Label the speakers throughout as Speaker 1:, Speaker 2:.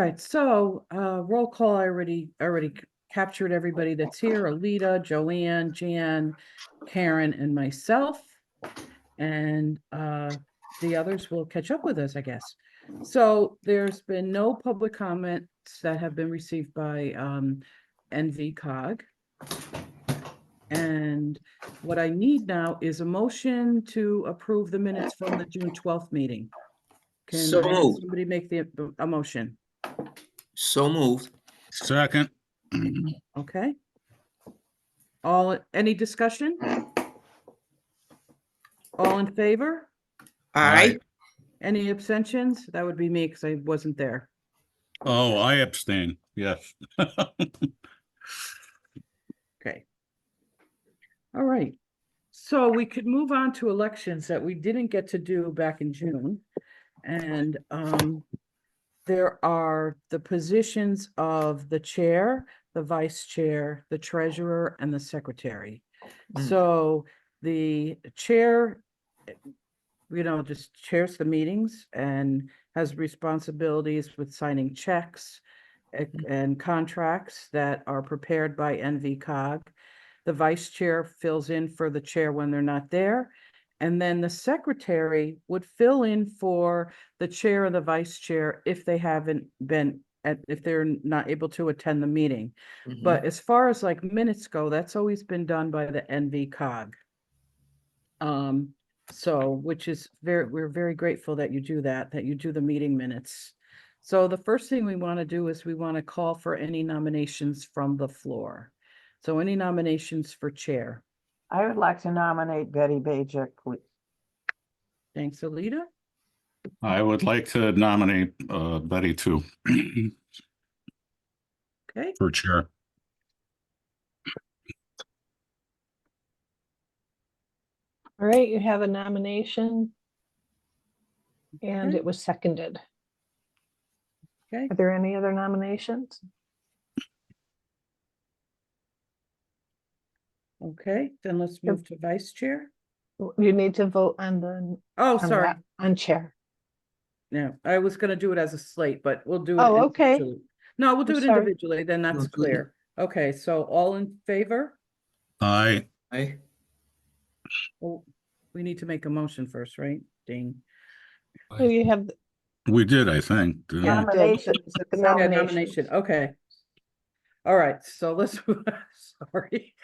Speaker 1: right, so roll call, I already captured everybody that's here: Alita, Joanne, Jan, Karen, and myself. And the others will catch up with us, I guess. So there's been no public comments that have been received by NVCOG. And what I need now is a motion to approve the minutes from the June 12th meeting. Can
Speaker 2: So moved.
Speaker 1: somebody make a motion?
Speaker 2: So moved.
Speaker 3: Second.
Speaker 1: Okay. Any discussion? All in favor?
Speaker 2: Aye.
Speaker 1: Any abstentions? That would be me because I wasn't there.
Speaker 3: Oh, I abstain. Yes.
Speaker 1: Okay. All right. So we could move on to elections that we didn't get to do back in June. And there are the positions of the chair, the vice chair, the treasurer, and the secretary. So the chair, just chairs the meetings and has responsibilities with signing checks and contracts that are prepared by NVCOG. The vice chair fills in for the chair when they're not there. And then the secretary would fill in for the chair or the vice chair if they haven't been if they're not able to attend the meeting. But as far as like minutes go, that's always been done by the NVCOG. So, which is we're very grateful that you do that you do the meeting minutes. So the first thing we want to do is we want to call for any nominations from the floor. So any nominations for chair?
Speaker 4: I would like to nominate Betty Bajik.
Speaker 1: Thanks, Alita.
Speaker 3: I would like to nominate Betty too
Speaker 1: Okay,
Speaker 3: for chair.
Speaker 5: All right, you have a nomination. And
Speaker 1: Okay.
Speaker 5: it was seconded.
Speaker 1: Okay.
Speaker 5: Are there any other nominations?
Speaker 1: Okay, then let's move to vice chair.
Speaker 5: You need to vote on the
Speaker 1: Oh,
Speaker 5: on
Speaker 1: sorry.
Speaker 5: that- on chair.
Speaker 1: No, I was gonna do it as a slate, but we'll do it.
Speaker 5: Oh, okay.
Speaker 1: individually. No, we'll do
Speaker 5: I'm
Speaker 1: it
Speaker 5: sorry.
Speaker 1: individually, then that's
Speaker 2: No, do it.
Speaker 1: clear. Okay, so all in favor?
Speaker 3: Aye.
Speaker 2: Aye.
Speaker 1: Well, we need to make a motion first, right? Ding.
Speaker 5: So you have
Speaker 3: We did, I think. didn't we?
Speaker 1: Yeah.
Speaker 4: Nomination.
Speaker 5: the
Speaker 1: Yeah,
Speaker 5: nominations.
Speaker 1: nomination, okay. All right, so let's, sorry.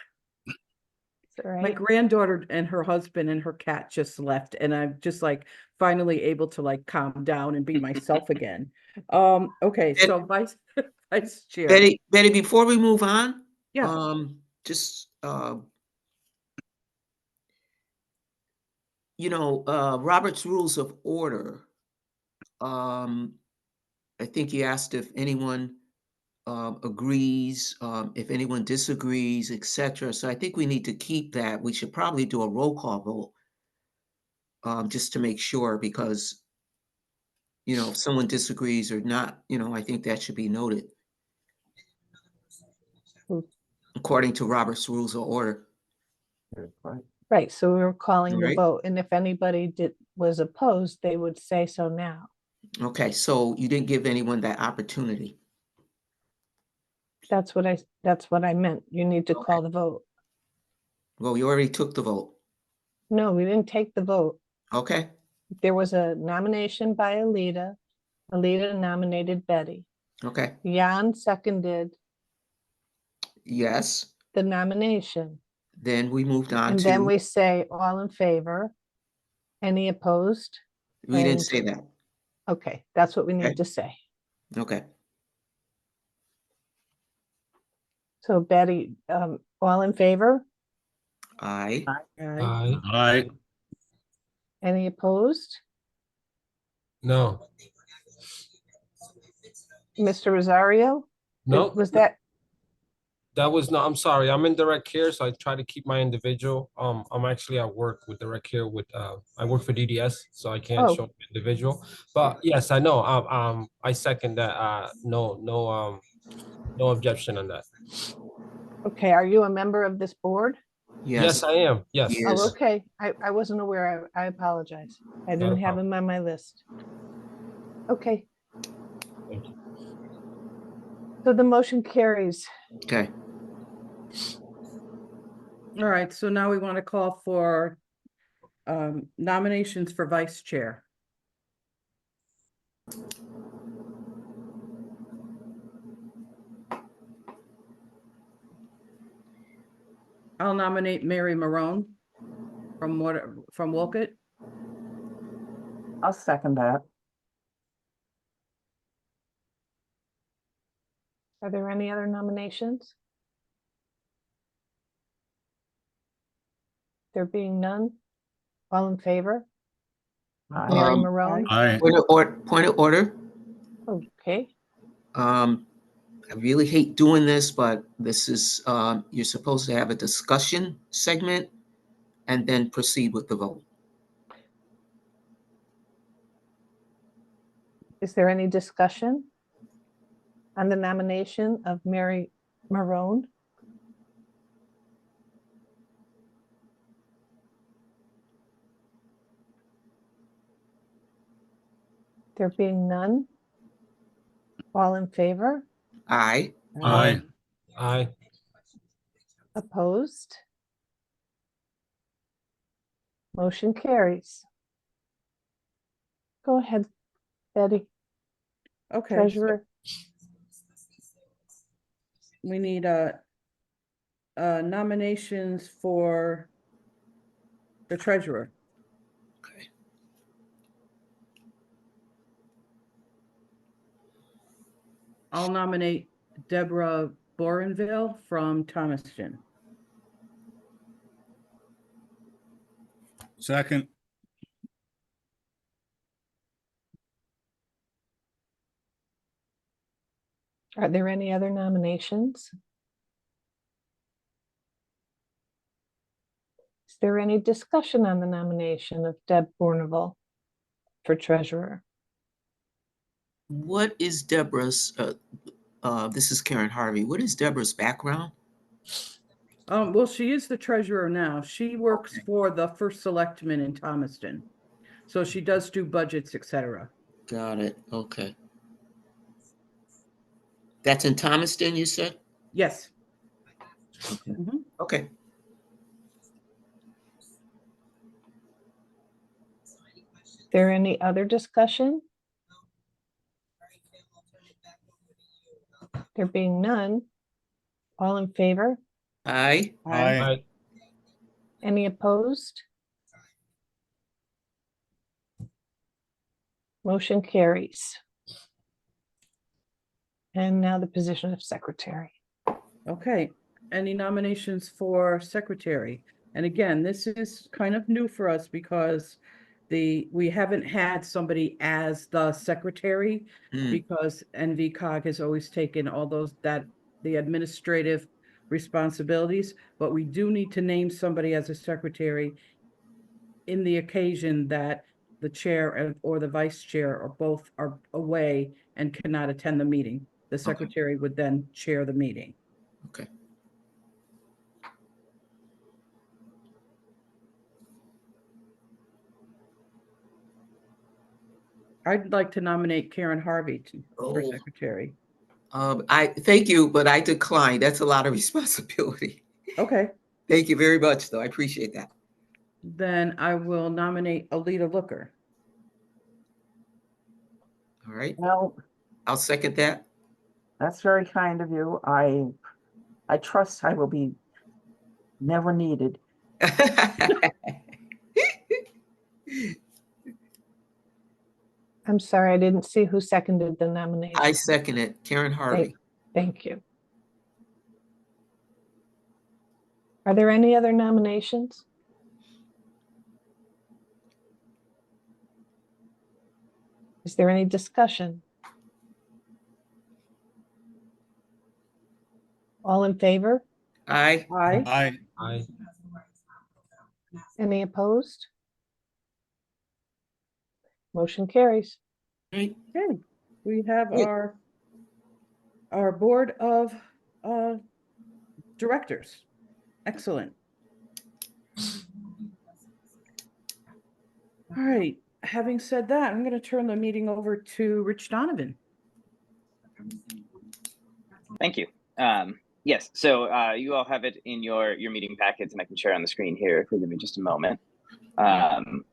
Speaker 5: All
Speaker 1: My
Speaker 5: right.
Speaker 1: granddaughter and her husband and her cat just left, and I'm just like finally able to like calm down and be myself again. Okay, so vice chair.
Speaker 2: Betty, before we move on,
Speaker 1: Yeah.
Speaker 2: just Robert's Rules of Order. I think you asked if anyone agrees, if anyone disagrees, etc. So I think we need to keep that. We should probably do a roll call vote, just to make sure, because if someone disagrees or not, I think that should be noted according to Robert's Rules of Order.
Speaker 5: Right, so we were calling the
Speaker 2: Right.
Speaker 5: vote, and if anybody was opposed, they would say so now.
Speaker 2: Okay, so you didn't give anyone that opportunity.
Speaker 5: That's what I meant. You need to
Speaker 2: Okay.
Speaker 5: call the vote.
Speaker 2: Well, you already took the vote.
Speaker 5: No, we didn't take the vote.
Speaker 2: Okay,
Speaker 5: There was a nomination by Alita. Alita nominated Betty.
Speaker 2: okay,
Speaker 5: Jan seconded
Speaker 2: yes.
Speaker 5: the nomination.
Speaker 2: Then we moved on
Speaker 5: And
Speaker 2: to,
Speaker 5: then we say all in favor. Any opposed?
Speaker 2: we didn't
Speaker 5: and-
Speaker 2: say that.
Speaker 5: Okay, that's what we
Speaker 2: Okay.
Speaker 5: need to say.
Speaker 2: Okay,
Speaker 5: So Betty, all in favor?
Speaker 2: aye.
Speaker 1: Aye.
Speaker 3: Aye.
Speaker 5: Any opposed?
Speaker 6: No,
Speaker 5: Mr. Rosario?
Speaker 6: no,
Speaker 5: Was that,
Speaker 6: that was not, I'm sorry, I'm in direct care, so I try to keep my individual. I'm actually at work with direct care with, I work for DDS, so I can't
Speaker 5: Oh.
Speaker 6: show individual. But yes, I know, I second that, no objection on that.
Speaker 5: okay, are you a member of this board?
Speaker 6: Yes, I am, yes.
Speaker 2: Yes.
Speaker 5: Oh, okay, I wasn't aware, I apologize. I
Speaker 6: Not a
Speaker 5: didn't have
Speaker 6: problem.
Speaker 5: him on my list. Okay,
Speaker 6: Thank you.
Speaker 5: So the motion carries.
Speaker 2: Okay.
Speaker 1: All right, so now we want to call for nominations for vice chair. I'll nominate Mary Marone from Wolcott.
Speaker 4: I'll second that.
Speaker 5: Are there any other nominations? There being none, all in favor? Mary
Speaker 2: Um,
Speaker 5: Marone?
Speaker 3: Aye.
Speaker 2: Point of order.
Speaker 5: Okay,
Speaker 2: I really hate doing this, but this is, you're supposed to have a discussion segment and then proceed with the vote.
Speaker 5: is there any discussion on the nomination of Mary Marone? There being none, all in favor?
Speaker 2: Aye.
Speaker 3: Aye.
Speaker 6: Aye.
Speaker 5: Opposed? Motion carries. Go ahead, Betty,
Speaker 1: Okay, so
Speaker 5: treasurer.
Speaker 1: we need nominations for the treasurer.
Speaker 2: Okay.
Speaker 1: I'll nominate Deborah Borenville from Thomaston.
Speaker 3: Second.
Speaker 5: Are there any other nominations? Is there any discussion on the nomination of Deb Bourneval for treasurer?
Speaker 2: What is Deborah's, this is Karen Harvey. What is Deborah's background?
Speaker 1: Well, she is the treasurer now. She works for the first selectman in Thomaston. So she does do budgets, etc.
Speaker 2: Got it. Okay. That's in Thomaston, you said?
Speaker 1: Yes.
Speaker 2: Okay.
Speaker 1: Mhm.
Speaker 2: Okay.
Speaker 5: There any other discussion? There being none, all in favor?
Speaker 2: Aye.
Speaker 3: Aye.
Speaker 6: Aye.
Speaker 5: Any opposed? Motion carries. And now the position of secretary.
Speaker 1: Okay, any nominations for secretary? And again, this is kind of new for us because we haven't had somebody as the secretary
Speaker 2: Hmm.
Speaker 1: because NVCOG has always taken all the administrative responsibilities, but we do need to name somebody as a secretary in the occasion that the chair or the vice chair or both are away and cannot attend the meeting. The secretary would then chair the meeting.
Speaker 2: Okay.
Speaker 1: I'd like to nominate Karen Harvey for
Speaker 2: Oh.
Speaker 1: secretary.
Speaker 2: I thank you, but I decline. That's a lot of responsibility.
Speaker 1: Okay,
Speaker 2: Thank you very much, though. I appreciate that.
Speaker 1: then I will nominate Alita Looker.
Speaker 2: All right.
Speaker 4: Well,
Speaker 2: I'll second that.
Speaker 4: that's very kind of you. I trust I will be never needed.
Speaker 5: I'm sorry, I didn't see who seconded the nomination.
Speaker 2: I second it. Karen Harvey.
Speaker 5: Thank you. Are there any other nominations? Is there any discussion? All in favor?
Speaker 2: Aye.
Speaker 1: Aye.
Speaker 3: Aye.
Speaker 6: Aye.
Speaker 5: Any opposed? Motion carries.
Speaker 2: Right.
Speaker 1: Okay, we have
Speaker 2: Good.
Speaker 1: our board of directors. Excellent. All right, having said that, I'm going to turn the meeting over to Rich Donovan.
Speaker 7: Thank you. Yes, so you all have it in your meeting packets, and I can share on the screen here if you give me just a moment. The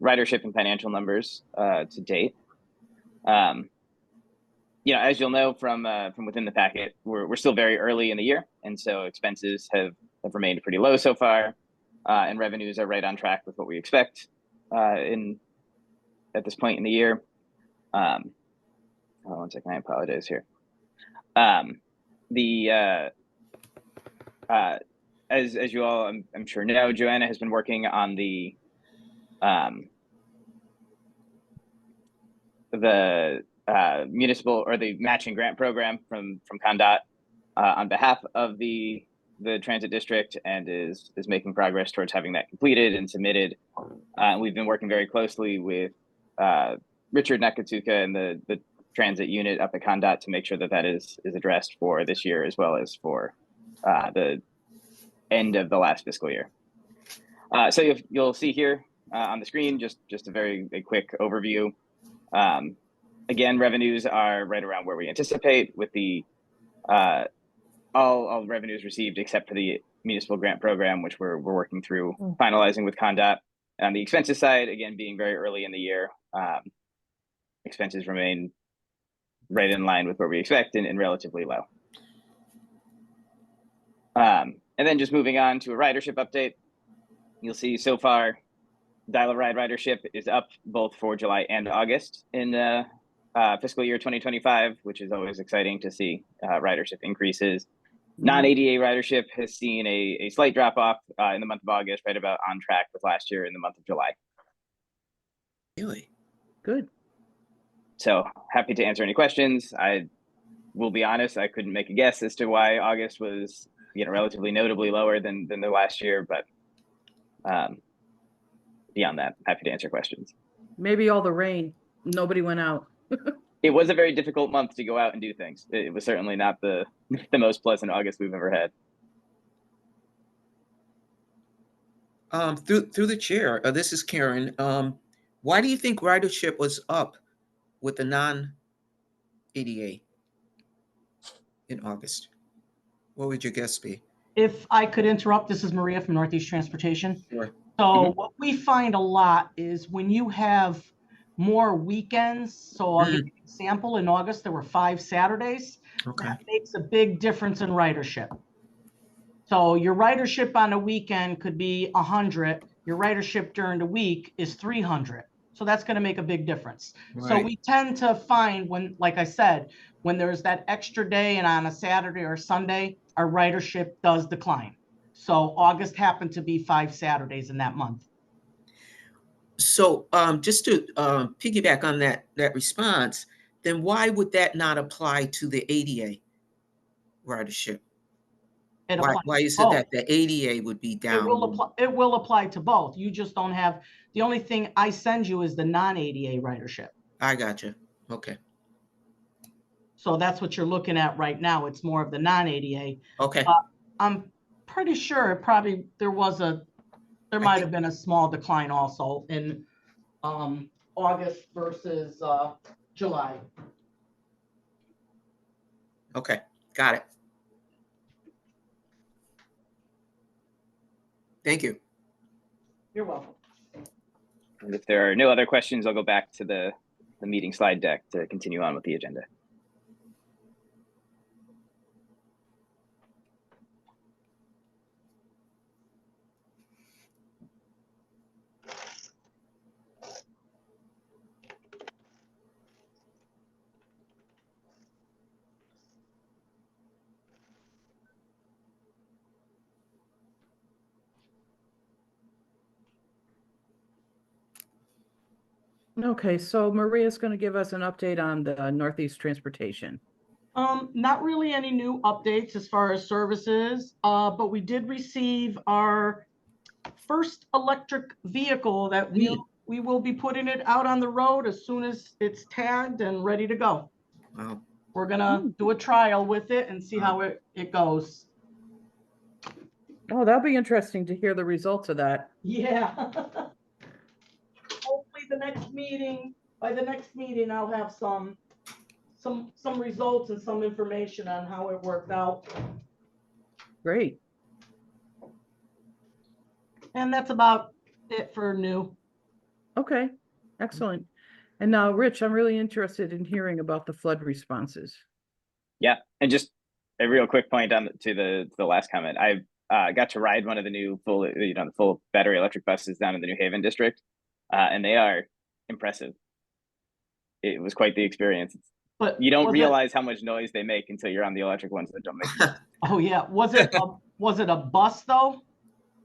Speaker 7: ridership and financial numbers to date. You know, as you'll know from within the packet, we're still very early in the year, and so expenses have remained pretty low so far, and revenues are right on track with what we expect at this point in the year. Hold on one second, I apologize here. As you all I'm sure know, Joanna has been working on the municipal or the matching grant program from CONDOT on behalf of the transit district, and is making progress towards having that completed and submitted. We've been working very closely with Richard Naugatuck and the transit unit up at CONDOT to make sure that is addressed for this year, as well as for the end of the last fiscal year. So you'll see here on the screen just a quick overview. Again, revenues are right around where we anticipate, with the all revenues received except for the municipal grant program, which we're working through finalizing with CONDOT. On the expenses side, again, being very early in the year, expenses remain right in line with where we expect and relatively low. And then just moving on to a ridership update, you'll see so far Dial-A-Ride ridership is up both for July and August in fiscal year 2025, which is always exciting to see ridership increases. Non-ADA ridership has seen a slight drop off in the month of August, right about on track with last year in the month of July.
Speaker 2: Really?
Speaker 1: Good.
Speaker 7: So happy to answer any questions. I will be honest, I couldn't make a guess as to why August was, you know, relatively notably lower than the last year, but beyond that, happy to answer questions.
Speaker 1: Maybe all the rain, nobody went out.
Speaker 7: It was a very difficult month to go out and do things. It was certainly not the most pleasant August we've ever had.
Speaker 2: Through the chair, this is Karen. Why do you think ridership was up with the non-ADA in August? What would your guess be?
Speaker 8: If I could interrupt, this is Maria from Northeast Transportation.
Speaker 2: Sure.
Speaker 8: So what we find a lot is when you have more weekends, so I'll give you an example. In August, there were 5 Saturdays.
Speaker 2: Okay.
Speaker 8: That makes a big difference in ridership. So your ridership on a weekend could be 100. Your ridership during the week is 300. So that's going to make a big difference.
Speaker 2: Right.
Speaker 8: So we tend to find when, like I said, when there's that extra day and on a Saturday or Sunday, our ridership does decline. So August happened to be 5 Saturdays in that month.
Speaker 2: So just to piggyback on that response, then why would that not apply to the ADA ridership? Why is it that the ADA would be down?
Speaker 8: It will apply to both. You just don't have, the only thing I send you is the non-ADA ridership.
Speaker 2: I got you. Okay.
Speaker 8: So that's what you're looking at right now. It's more of the non-ADA.
Speaker 2: Okay.
Speaker 8: I'm pretty sure there might have been a small decline also in August versus July.
Speaker 2: Okay, got it. Thank you.
Speaker 8: You're welcome.
Speaker 7: And if there are no other questions, I'll go back to the meeting slide deck to continue on with the agenda.
Speaker 1: Okay, so Maria's going to give us an update on the Northeast Transportation.
Speaker 8: Not really any new updates as far as services, but we did receive our first electric vehicle that we will be putting it out on the road as soon as it's tagged and ready to go.
Speaker 2: Wow.
Speaker 8: We're gonna do a trial with it and see how it goes.
Speaker 1: Oh, that'll be interesting to hear the results of that.
Speaker 8: Yeah. Hopefully by the next meeting, I'll have some some results and some information on how it worked out.
Speaker 1: Great.
Speaker 8: And that's about it for new.
Speaker 1: Okay, excellent. And now, Rich, I'm really interested in hearing about the flood responses.
Speaker 7: Yeah, and just a real quick point on to the last comment. I got to ride one of the new the full battery electric buses down in the New Haven district, and they are impressive. It was quite the experience.
Speaker 8: But
Speaker 7: You don't
Speaker 8: was
Speaker 7: realize how much noise they make until you're on the electric ones that don't make noise.
Speaker 8: Oh yeah, was it a bus though?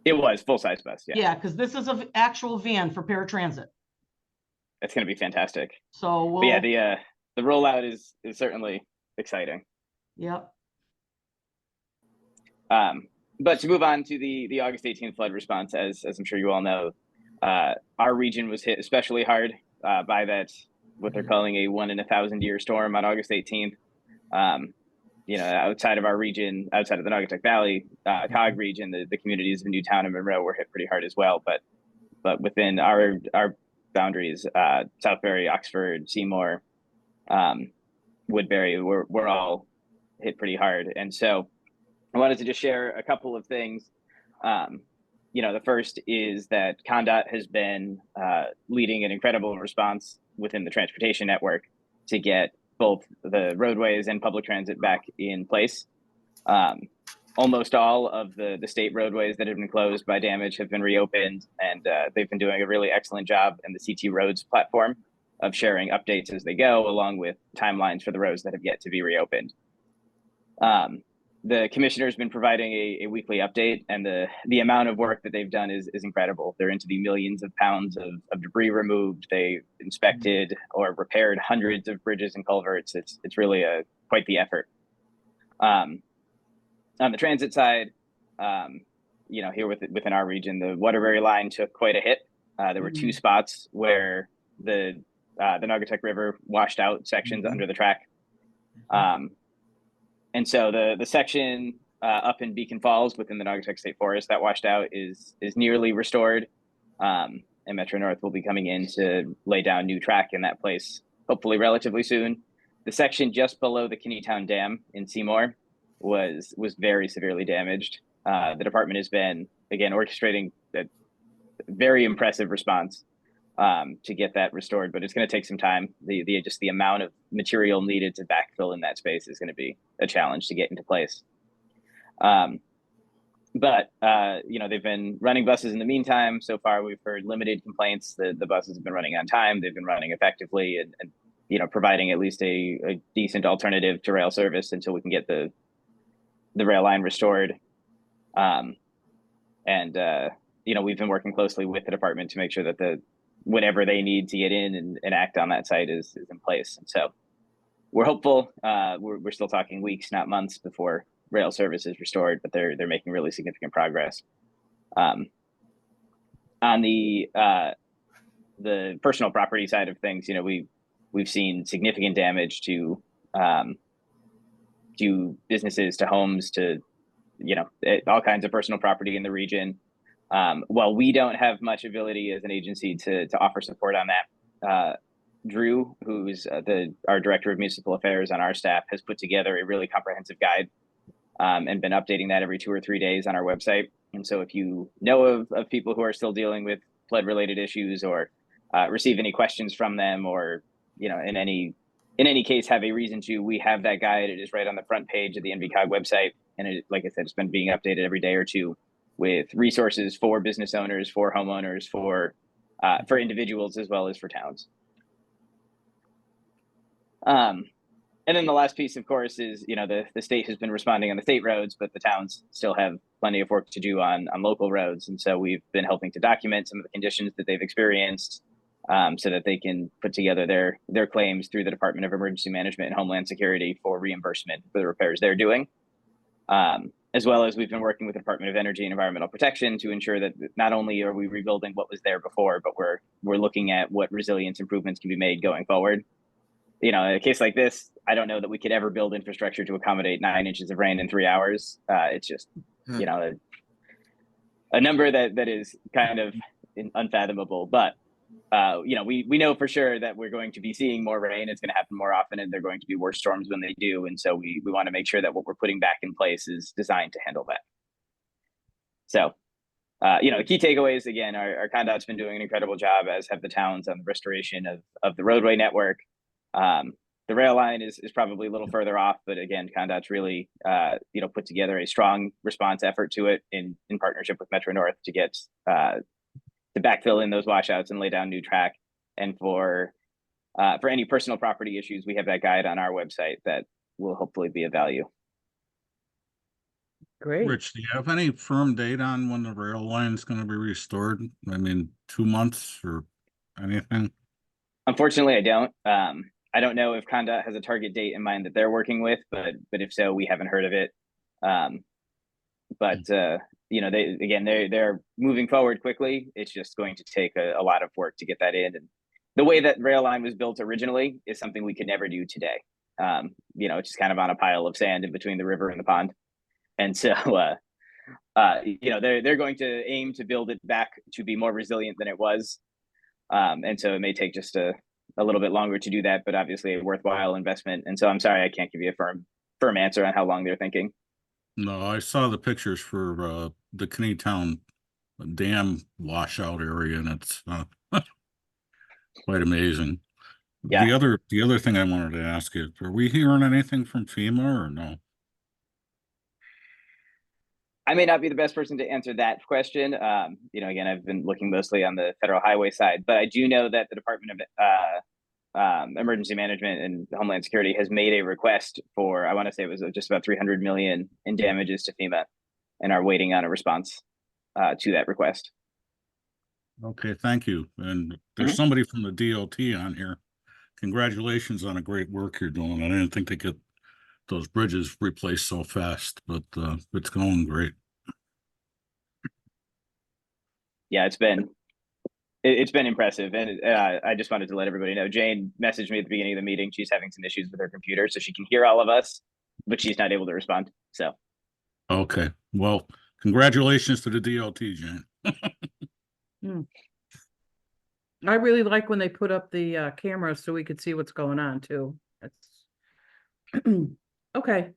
Speaker 7: It was full-size bus. Yeah,
Speaker 8: Yeah, because this is an actual van for paratransit.
Speaker 7: it's going to be fantastic.
Speaker 8: So
Speaker 7: But yeah, the rollout is certainly exciting.
Speaker 8: Yep.
Speaker 7: But to move on to the August 18th flood response, as I'm sure you all know, our region was hit especially hard by that, what they're calling a 1 in 1,000-year storm on August 18th. Outside of our region, outside of the Naugatuck+Valley, COG region, the communities of Newtown and Monroe were hit pretty hard as well. But within our boundaries, Southbury, Oxford, Seymour, Woodbury, we're all hit pretty hard. And so I wanted to just share a couple of things. The first is that CONDOT has been leading an incredible response within the transportation network to get both the roadways and public transit back in place. Almost all of the state roadways that have been closed by damage have been reopened, and they've been doing a really excellent job in the CT Roads platform of sharing updates as they go, along with timelines for the roads that have yet to be reopened. The commissioner has been providing a weekly update, and the amount of work that they've done is incredible. They're into the millions of pounds of debris removed. They inspected or repaired hundreds of bridges and culverts. It's really quite the effort. On the transit side, here within our region, the Waterbury line took quite a hit. There were two spots where the Naugatuck River washed out sections under the track. And so the section up in Beacon Falls within the Naugatuck State Forest that washed out is nearly restored. And Metro North will be coming in to lay down new track in that place, hopefully relatively soon. The section just below the Kinneytown Dam in Seymour was very severely damaged. The department has been, again, orchestrating a very impressive response to get that restored, but it's going to take some time. The amount of material needed to backfill in that space is going to be a challenge to get into place. But they've been running buses in the meantime. So far, we've heard limited complaints. The buses have been running on time. They've been running effectively and providing at least a decent alternative to rail service until we can get the rail line restored. We've been working closely with the department to make sure that whatever they need to get in and act on that site is in place. And so we're hopeful. We're still talking weeks, not months, before rail service is restored, but they're making really significant progress. On the personal property side of things, we've seen significant damage to businesses, to homes, to all kinds of personal property in the region. While we don't have much ability as an agency to offer support on that, Drew, who's our director of municipal affairs on our staff, has put together a really comprehensive guide and been updating that every 2 or 3 days on our website. And so if you know of people who are still dealing with flood related issues, or receive any questions from them, or in any case have a reason to, we have that guide. It is right on the front page of the NVCOG website, and like I said, it's been being updated every day or two, with resources for business owners, for homeowners, for individuals, as well as for towns. And then the last piece, of course, is the state has been responding on the state roads, but the towns still have plenty of work to do on local roads. And so we've been helping to document some of the conditions that they've experienced, so that they can put together their claims through the Department of Emergency Management and Homeland Security for reimbursement for the repairs they're doing. As well as we've been working with the Department of Energy and Environmental Protection to ensure that not only are we rebuilding what was there before, but we're looking at what resilience improvements can be made going forward. In a case like this, I don't know that we could ever build infrastructure to accommodate 9 inches of rain in 3 hours. It's just, a number that is kind of unfathomable. But we know for sure that we're going to be seeing more rain. It's going to happen more often, and they're going to be worse storms when they do. And so we want to make sure that what we're putting back in place is designed to handle that. So, the key takeaways, again, our ConDOT's been doing an incredible job, as have the towns, on the restoration of the roadway network. The rail line is probably a little further off, but again, ConDOT's really, put together a strong response effort to it in partnership with Metro North to get to backfill in those washouts and lay down new track. And for any personal property issues, we have that guide on our website that will hopefully be of value.
Speaker 1: Great.
Speaker 3: Rich, do you have any firm date on when the rail line is going to be restored? I mean, 2 months or anything?
Speaker 7: Unfortunately, I don't. I don't know if ConDOT has a target date in mind that they're working with, but if so, we haven't heard of it. They're moving forward quickly. It's just going to take a lot of work to get that in. And the way that rail line was built originally is something we could never do today. It's just kind of on a pile of sand in between the river and the pond. And so, they're going to aim to build it back to be more resilient than it was. And so it may take just a little bit longer to do that, but obviously a worthwhile investment. And so I'm sorry, I can't give you a firm answer on how long they're thinking.
Speaker 3: No, I saw the pictures for the Kneetown Dam washout area, and it's quite amazing.
Speaker 7: Yeah.
Speaker 3: The other thing I wanted to ask you, are we hearing anything from FEMA or no?
Speaker 7: I may not be the best person to answer that question. Again, I've been looking mostly on the federal highway side, but I do know that the Department of Emergency Management and Homeland Security has made a request for, I want to say it was just about $300 million in damages to FEMA, and are waiting on a response to that request.
Speaker 3: Okay, thank you. And there's somebody from the DOT on here. Congratulations on the great work you're doing. I didn't think they could those bridges replaced so fast, but it's going great.
Speaker 7: Yeah, it's been impressive. And I just wanted to let everybody know, Jane messaged me at the beginning of the meeting. She's having some issues with her computer, so she can hear all of us, but she's not able to respond. So.
Speaker 3: Okay. Well, congratulations to the DOT, Jane.
Speaker 1: I really like when they put up the cameras so we could see what's going on too. That's okay.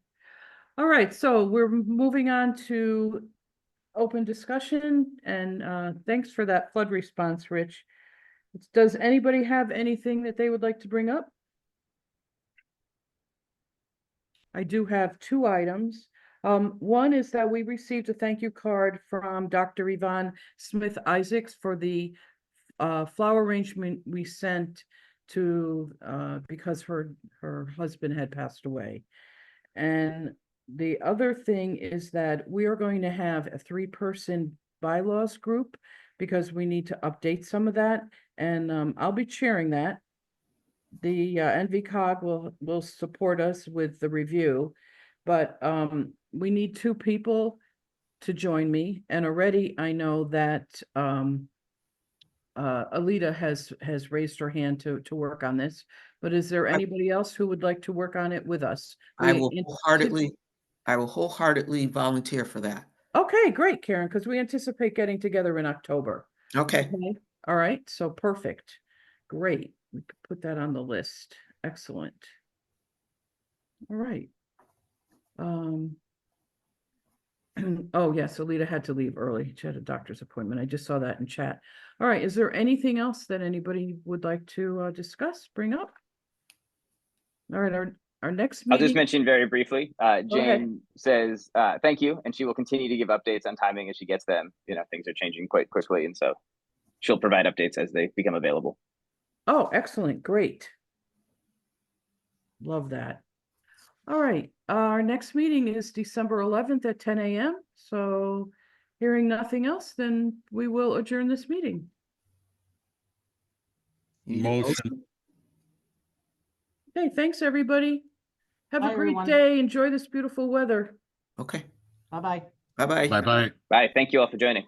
Speaker 1: All right, so we're moving on to open discussion, and thanks for that flood response, Rich. Does anybody have anything that they would like to bring up? I do have 2 items. One is that we received a thank you card from Dr. Yvonne Smith Isaacs for the flower arrangement we sent to because her husband had passed away. And the other thing is that we are going to have a 3-person bylaws group because we need to update some of that, and I'll be chairing that. The NVCOG will support us with the review, but we need 2 people to join me, and already I know that Alita has raised her hand to work on this, but is there anybody else who would like to work on it with us?
Speaker 2: I will wholeheartedly volunteer for that.
Speaker 1: Okay, great, Karen, because we anticipate getting together in October.
Speaker 2: Okay.
Speaker 1: All right, so perfect. Great. We could put that on the list. Excellent. All right. Oh, yes, Alita had to leave early. She had a doctor's appointment. I just saw that in chat. All right, is there anything else that anybody would like to discuss, bring up? All right, our next meeting.
Speaker 7: I'll just mention very briefly, Jane says thank you, and she will continue to give updates on timing as she gets them. Things are changing quite quickly, and so she'll provide updates as they become available.
Speaker 1: Oh, excellent, great. Love that. All right, our next meeting is December 11th at 10 a.m. So hearing nothing else, then we will adjourn this meeting.
Speaker 3: Motion.
Speaker 1: Okay, thanks, everybody. Have
Speaker 8: Bye,
Speaker 1: a great
Speaker 8: everyone.
Speaker 1: day. Enjoy this beautiful weather.
Speaker 2: Okay.
Speaker 8: Bye-bye.
Speaker 2: Bye-bye.
Speaker 3: Bye-bye.
Speaker 7: Bye. Thank you all for joining.